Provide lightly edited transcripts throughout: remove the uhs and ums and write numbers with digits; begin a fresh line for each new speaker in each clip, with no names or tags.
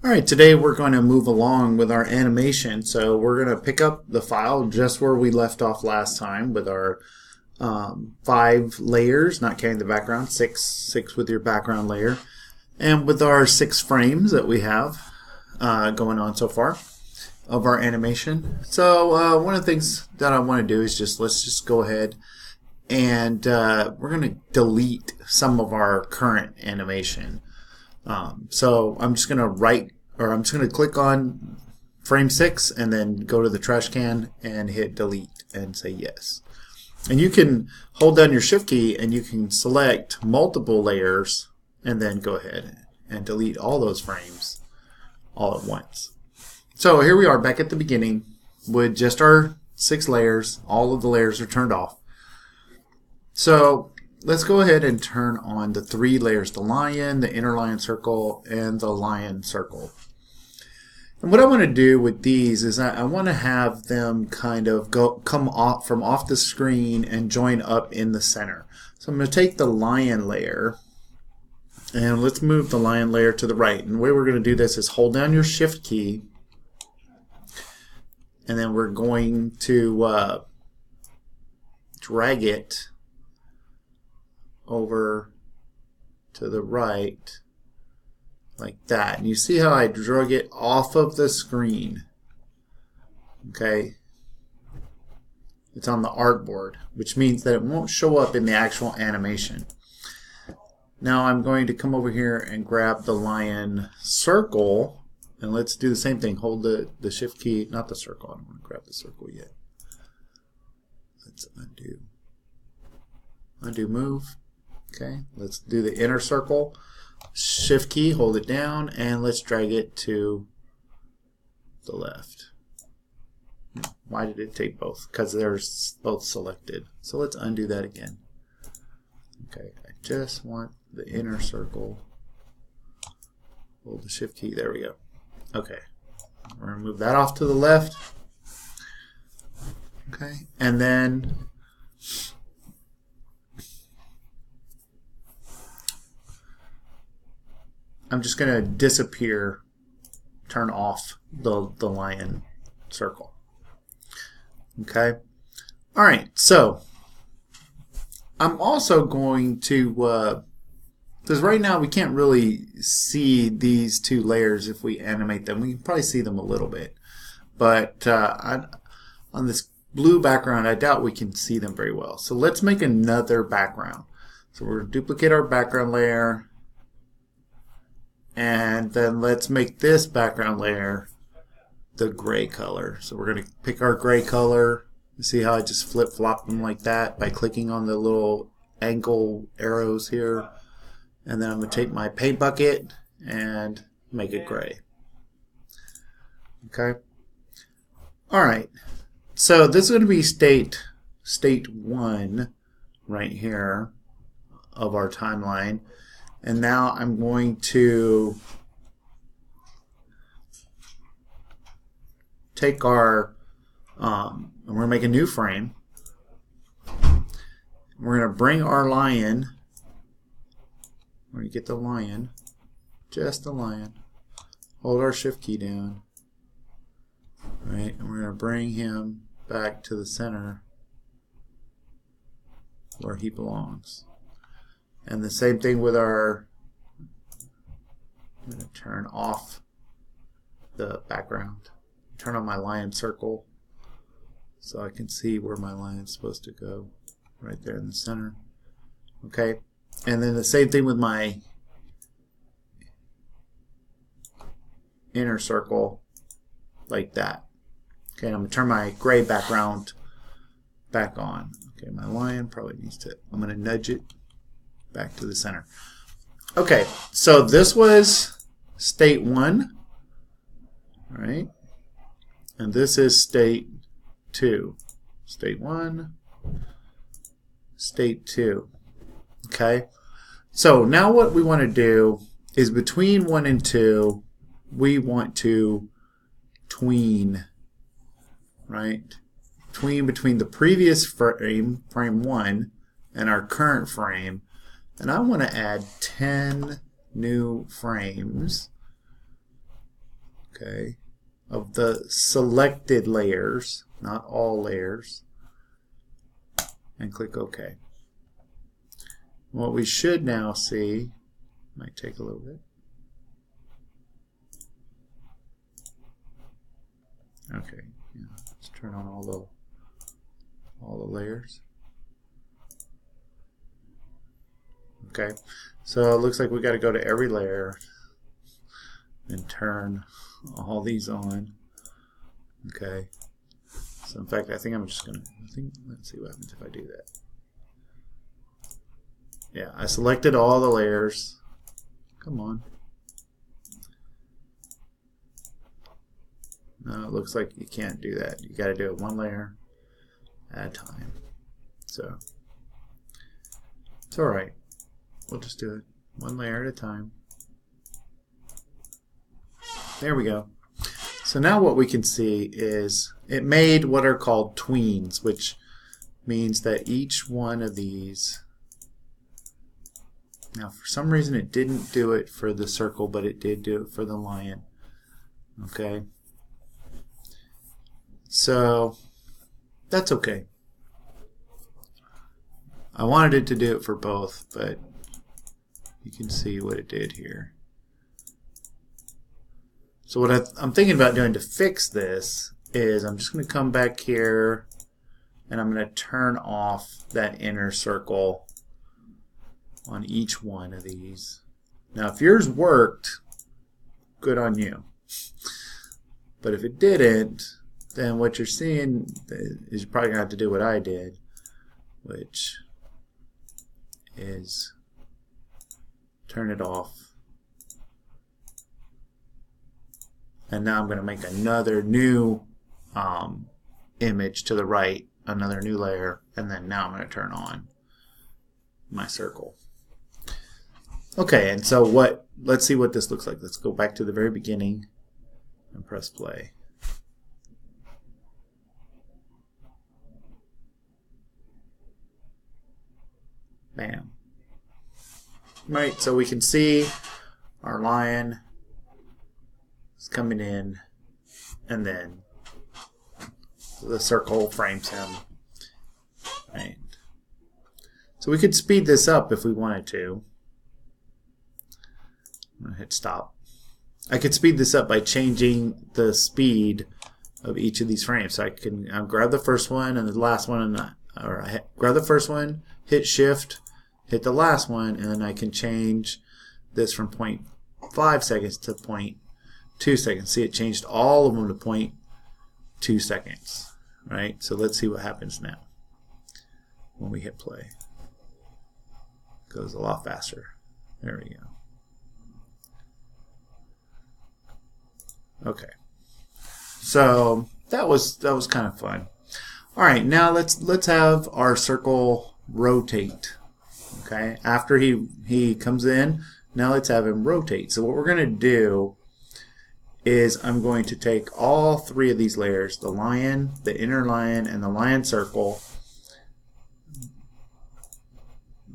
Alright, today we're going to move along with our animation. So we're going to pick up the file just where we left off last time with our 5 layers, not counting the background, 6 with your background layer, and with our 6 frames that we have going on so far of our animation. So one of the things that I want to do is let's just go ahead and we're going to delete some of our current animation. So I'm just going to click on frame 6 and then go to the trash can and hit delete and say yes. And you can hold down your shift key and you can select multiple layers and then go ahead and delete all those frames all at once. So here we are back at the beginning with just our 6 layers. All of the layers are turned off. So let's go ahead and turn on the 3 layers, the lion, the inner lion circle, and the lion circle. And what I want to do with these is I want to have them kind of come off from off the screen and join up in the center. So I'm going to take the lion layer and let's move the lion layer to the right. And the way we're going to do this is hold down your shift key and then we're going to drag it over to the right like that. And you see how I drug it off of the screen. Okay. It's on the artboard, which means that it won't show up in the actual animation. Now I'm going to come over here and grab the lion circle and let's do the same thing. Hold the shift key, not the circle. I don't want to grab the circle yet. Let's undo. Undo move. Okay, let's do the inner circle. Shift key, hold it down, and let's drag it to the left. Why did it take both? Because they're both selected. So let's undo that again. Okay, I just want the inner circle. Hold the shift key. There we go. Okay, we're going to move that off to the left. Okay, and then I'm just going to disappear, turn off the lion circle. Okay. All right. So I'm also going to, because right now we can't really see these 2 layers if we animate them. We can probably see them a little bit. But on this blue background, I doubt we can see them very well. So let's make another background. So we're going to duplicate our background layer. And then let's make this background layer the gray color. So we're going to pick our gray color. See how I just flip-flop them like that by clicking on the little angle arrows here. And then I'm going to take my paint bucket and make it gray. Okay. All right. So this is going to be state 1 right here of our timeline. And now I'm going to take our, and we're going to make a new frame. We're going to bring our lion, we're going to get the lion, just the lion, hold our shift key down, right, and we're going to bring him back to the center where he belongs. And the same thing with our, I'm going to turn off the background. Turn on my lion circle so I can see where my lion's supposed to go. Right there in the center. Okay. And then the same thing with my inner circle like that. Okay, and I'm going to turn my gray background back on. Okay, my lion probably needs to, I'm going to nudge it back to the center. Okay, so this was state 1, right? And this is state 2. State 1, state 2. Okay, so now what we want to do is between 1 and 2, we want to tween, right? Tween between the previous frame, frame 1, and our current frame. And I want to add 10 new frames okay, of the selected layers, not all layers, and click OK. What we should now see, might take a little bit. Okay, yeah, let's turn on all the layers. Okay, so it looks like we got to go to every layer and turn all these on. Okay, so in fact, I think I'm just gonna. Let's see what happens if I do that. Yeah, I selected all the layers. Come on. No, it looks like you can't do that. You got to do it one layer at a time. So it's all right. We'll just do it one layer at a time. There we go. So now what we can see is it made what are called tweens, which means that each one of these, now for some reason it didn't do it for the circle, but it did do it for the lion. Okay. So that's okay. I wanted it to do it for both, but you can see what it did here. So what I'm thinking about doing to fix this is I'm just going to come back here and I'm going to turn off that inner circle on each one of these. Now if yours worked, good on you. But if it didn't, then what you're seeing is you're probably going to have to do what I did, which is turn it off. And now I'm going to make another new image to the right, another new layer, and then now I'm going to turn on my circle. Okay, and so let's see what this looks like. Let's go back to the very beginning and press play. Bam. Right, so we can see our lion is coming in, and then the circle frames him. Right. So we could speed this up if we wanted to. I'm going to hit stop. I could speed this up by changing the speed of each of these frames. So I can grab the first one and the last one, or grab the first one, hit shift, hit the last one, and then I can change this from 0.5 seconds to 0.2 seconds. See, it changed all of them to 0.2 seconds. Right? So let's see what happens now when we hit play. It goes a lot faster. There we go. Okay. So that was kind of fun. All right, now let's have our circle rotate. Okay, after he comes in, now let's have him rotate. So what we're going to do is I'm going to take all three of these layers, the lion, the inner lion, and the lion circle.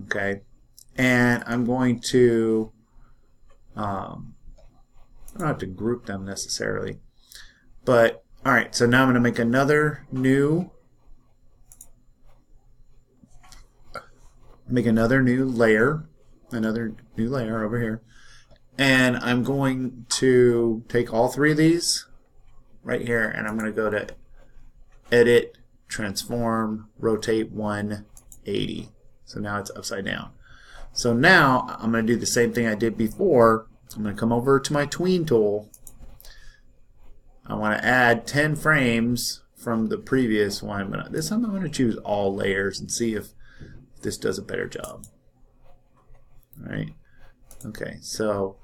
Okay, and I'm going to I don't have to group them necessarily, but all right. So now I'm going to make another new layer, over here, and I'm going to take all three of these right here, and I'm going to go to Edit, Transform, Rotate 180. So now it's upside down. So now I'm going to do the same thing I did before. I'm going to come over to my tween tool. I want to add 10 frames from the previous one, but this time I'm going to choose all layers and see if this does a better job. All right. Okay, so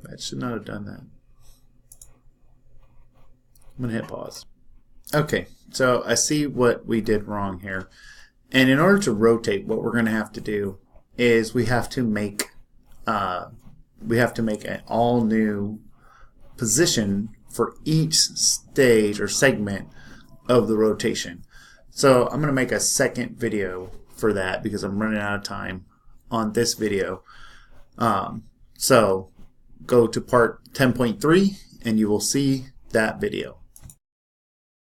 that should not have done that. I'm going to hit pause. Okay, so I see what we did wrong here. And in order to rotate, what we're going to have to do is we have to make an all new position for each stage or segment of the rotation. So I'm going to make a second video for that because I'm running out of time on this video. So go to part 10.3 and you will see that video.